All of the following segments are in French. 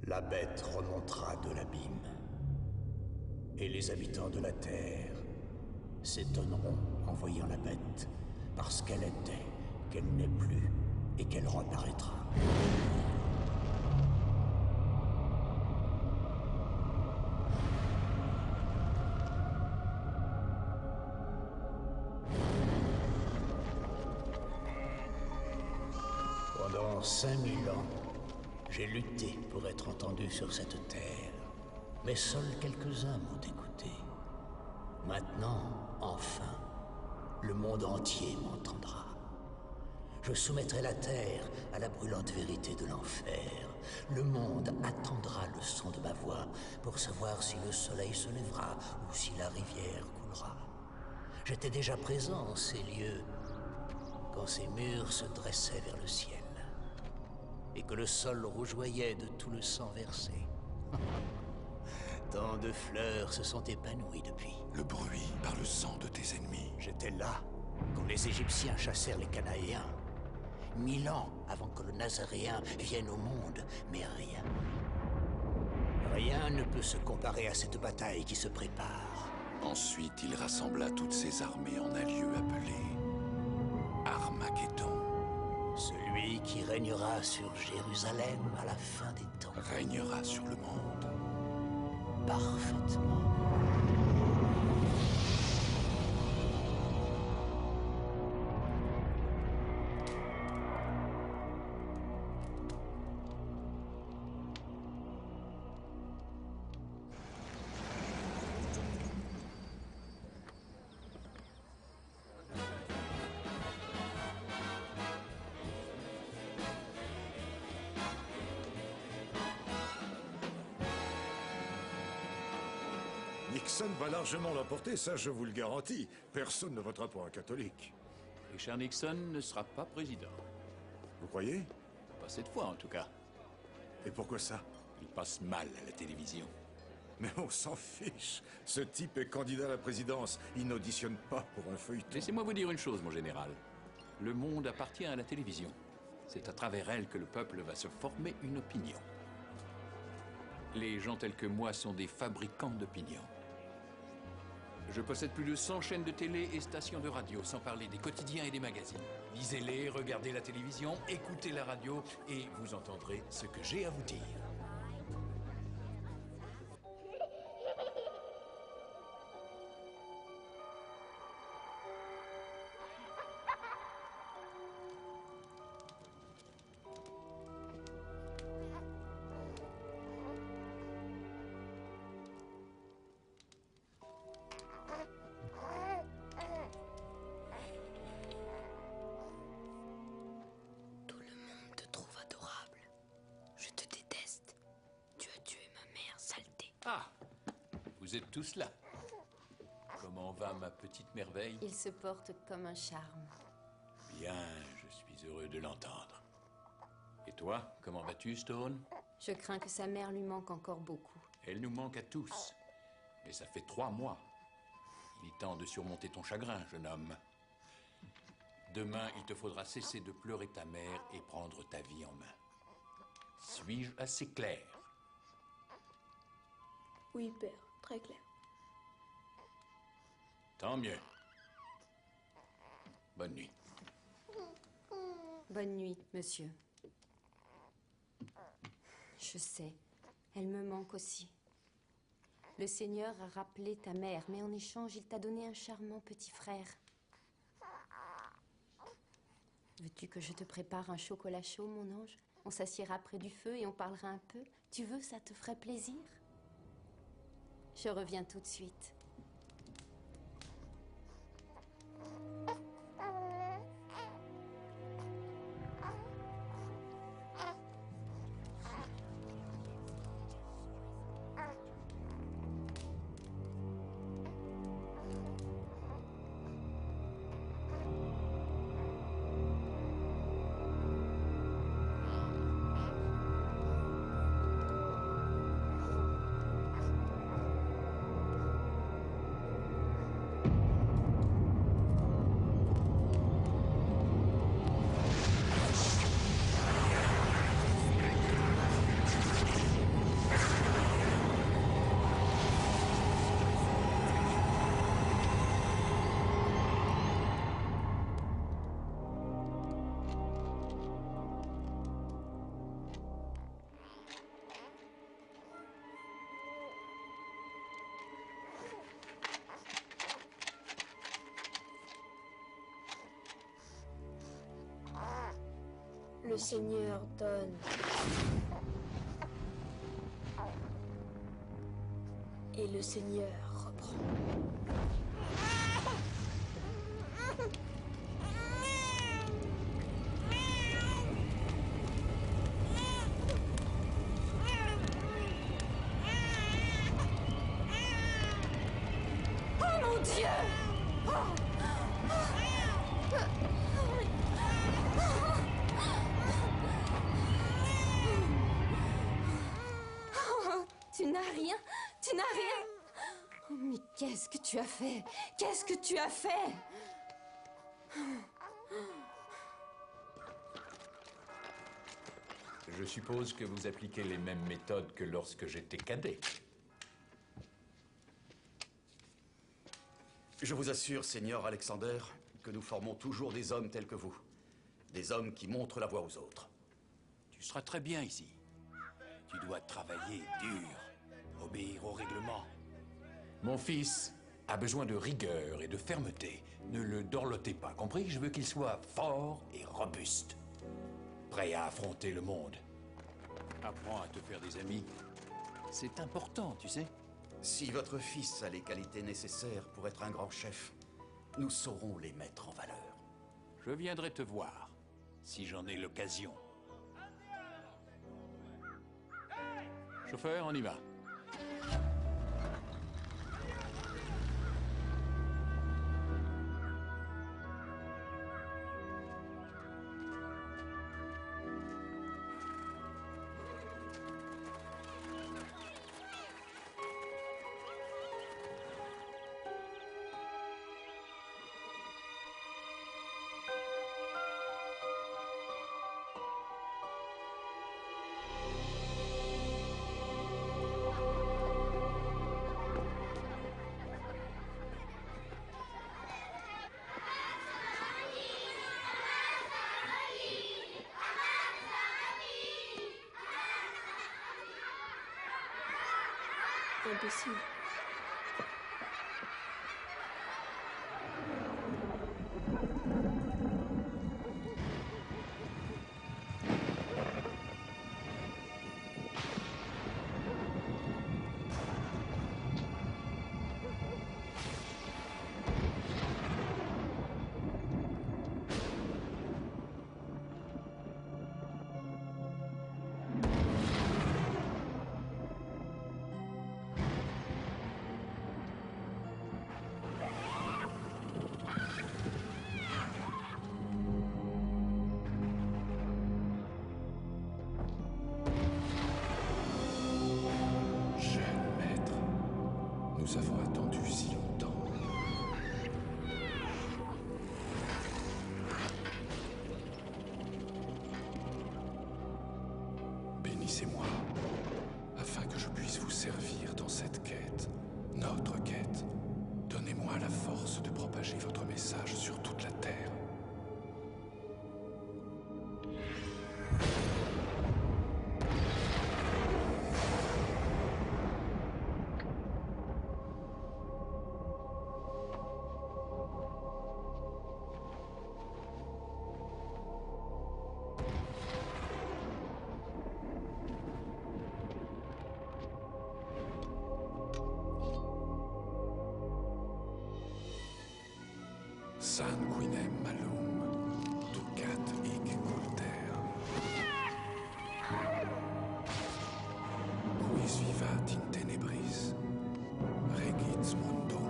La bête remontera de l'abîme. Et les habitants de la Terre s'étonneront en voyant la bête, parce qu'elle était, qu'elle n'est plus, et qu'elle reparaîtra. Pendant 5000 ans, j'ai lutté pour être entendu sur cette terre, mais seuls quelques-uns m'ont écouté. Maintenant, enfin, le monde entier m'entendra. Je soumettrai la terre à la brûlante vérité de l'enfer. Le monde attendra le son de ma voix pour savoir si le soleil se lèvera ou si la rivière coulera. J'étais déjà présent en ces lieux quand ces murs se dressaient vers le ciel et que le sol rougeoyait de tout le sang versé. Tant de fleurs se sont épanouies depuis. Le bruit par le sang de tes ennemis. J'étais là quand les Égyptiens chassèrent les Cananéens. 1000 ans avant que le Nazaréen vienne au monde, mais rien. Rien ne peut se comparer à cette bataille qui se prépare. Ensuite, il rassembla toutes ses armées en un lieu appelé Armageddon. Celui qui régnera sur Jérusalem à la fin des temps. Régnera sur le monde. Parfaitement. Nixon va largement l'emporter, ça je vous le garantis. Personne ne votera pour un catholique. Richard Nixon ne sera pas président. Vous croyez? Pas cette fois, en tout cas. Et pourquoi ça? Il passe mal à la télévision. Mais on s'en fiche. Ce type est candidat à la présidence. Il n'auditionne pas pour un feuilleton. Laissez-moi vous dire une chose, mon général. Le monde appartient à la télévision. C'est à travers elle que le peuple va se former une opinion. Les gens tels que moi sont des fabricants d'opinion. Je possède plus de 100 chaînes de télé et stations de radio, sans parler des quotidiens et des magazines. Lisez-les, regardez la télévision, écoutez la radio, et vous entendrez ce que j'ai à vous dire. Ah, vous êtes tous là. Comment va ma petite merveille? Il se porte comme un charme. Bien, je suis heureux de l'entendre. Et toi, comment vas-tu, Stone? Je crains que sa mère lui manque encore beaucoup. Elle nous manque à tous. Mais ça fait 3 mois. Il est temps de surmonter ton chagrin, jeune homme. Demain, il te faudra cesser de pleurer ta mère et prendre ta vie en main. Suis-je assez clair? Oui, père, très clair. Tant mieux. Bonne nuit. Bonne nuit, monsieur. Je sais, elle me manque aussi. Le Seigneur a rappelé ta mère, mais en échange, il t'a donné un charmant petit frère. Veux-tu que je te prépare un chocolat chaud, mon ange? On s'assiera près du feu et on parlera un peu. Tu veux, ça te ferait plaisir? Je reviens tout de suite. Le Seigneur donne. Et le Seigneur reprend. Oh mon Dieu! Tu n'as rien? Tu n'as rien? Oh, mais qu'est-ce que tu as fait? Qu'est-ce que tu as fait? Je suppose que vous appliquez les mêmes méthodes que lorsque j'étais cadet. Je vous assure, Seigneur Alexander, que nous formons toujours des hommes tels que vous. Des hommes qui montrent la voie aux autres. Tu seras très bien ici. Tu dois travailler dur, obéir au règlement. Mon fils a besoin de rigueur et de fermeté. Ne le dorlotez pas, compris? Je veux qu'il soit fort et robuste. Prêt à affronter le monde. Apprends à te faire des amis. C'est important, tu sais. Si votre fils a les qualités nécessaires pour être un grand chef, nous saurons les mettre en valeur. Je viendrai te voir, si j'en ai l'occasion. Chauffeur, on y va. Imbécile. Jeune maître, nous avons attendu si longtemps. Bénissez-moi, afin que je puisse vous servir dans cette quête, notre quête. Donnez-moi la force de propager votre message sur toute la terre. San Quinem Malum, Ducat hic Culter. Quis vivat in tenebris, regit mundum.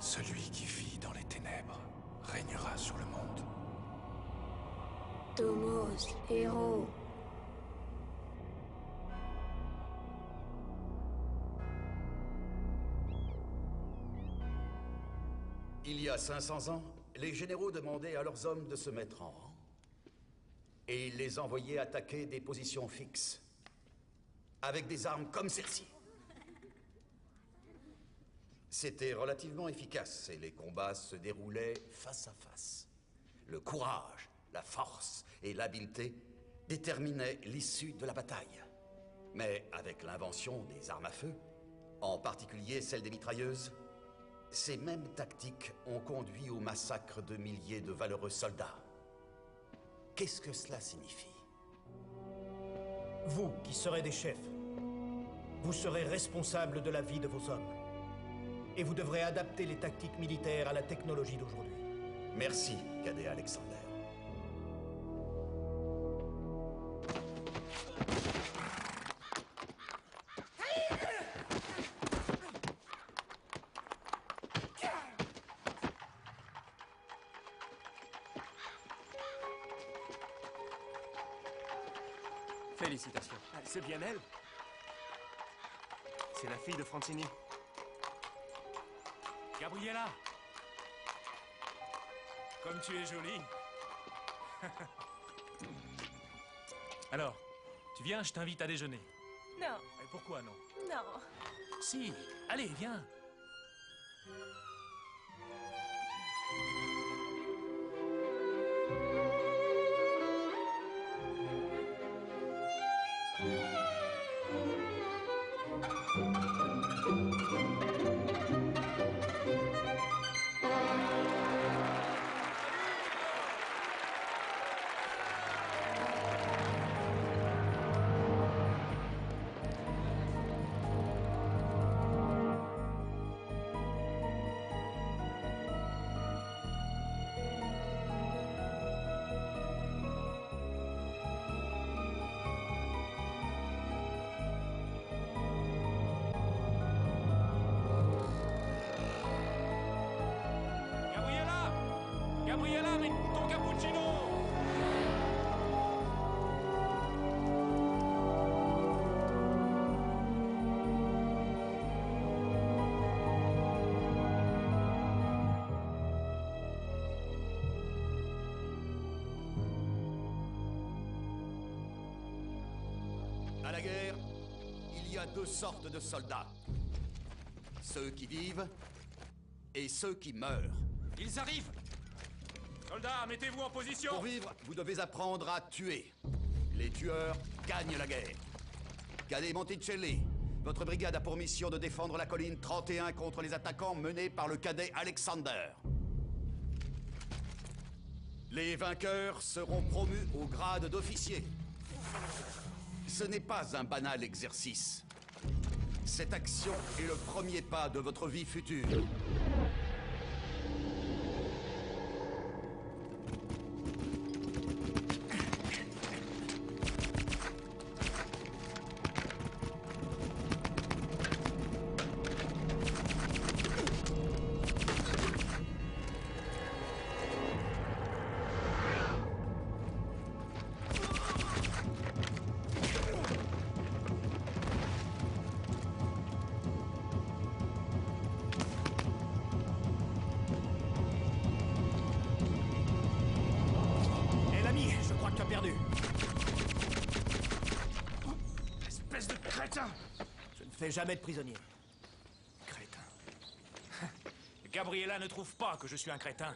Celui qui vit dans les ténèbres régnera sur le monde. Tomos, héros. Il y a 500 ans, les généraux demandaient à leurs hommes de se mettre en rang. Et ils les envoyaient attaquer des positions fixes, avec des armes comme celle-ci. C'était relativement efficace et les combats se déroulaient face à face. Le courage, la force et l'habileté déterminaient l'issue de la bataille. Mais avec l'invention des armes à feu, en particulier celle des mitrailleuses, Ces mêmes tactiques ont conduit au massacre de milliers de valeureux soldats. Qu'est-ce que cela signifie? Vous, qui serez des chefs, vous serez responsables de la vie de vos hommes. Et vous devrez adapter les tactiques militaires à la technologie d'aujourd'hui. Merci, cadet Alexander. Félicitations. C'est bien elle. C'est la fille de Francini. Gabriella! Comme tu es jolie. Alors, tu viens, je t'invite à déjeuner. Non. Et pourquoi non? Non. Si, allez, viens. Gabriella, mais ton cappuccino! À la guerre, il y a deux sortes de soldats. Ceux qui vivent et ceux qui meurent. Ils arrivent! Soldats, mettez-vous en position! Pour vivre, vous devez apprendre à tuer. Les tueurs gagnent la guerre. Cadet Monticelli, votre brigade a pour mission de défendre la colline 31 contre les attaquants menés par le cadet Alexander. Les vainqueurs seront promus au grade d'officier. Ce n'est pas un banal exercice. Cette action est le premier pas de votre vie future. Perdu. Espèce de crétin! Je ne fais jamais de prisonniers. Crétin. Gabriella ne trouve pas que je suis un crétin.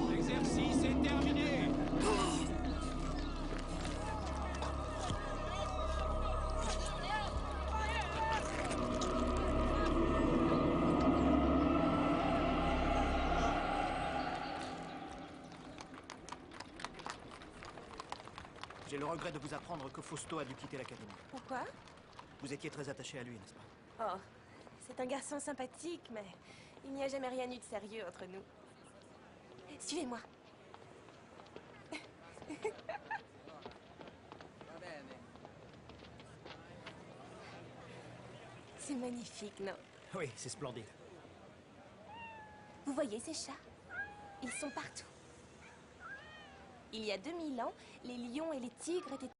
L'exercice est terminé. J'ai le regret de vous apprendre que Fausto a dû quitter l'académie. Pourquoi? Vous étiez très attaché à lui, n'est-ce pas? Oh, c'est un garçon sympathique, mais il n'y a jamais rien eu de sérieux entre nous. Suivez-moi. C'est magnifique, non? Oui, c'est splendide. Vous voyez ces chats? Ils sont partout. Il y a 2000 ans, les lions et les tigres étaient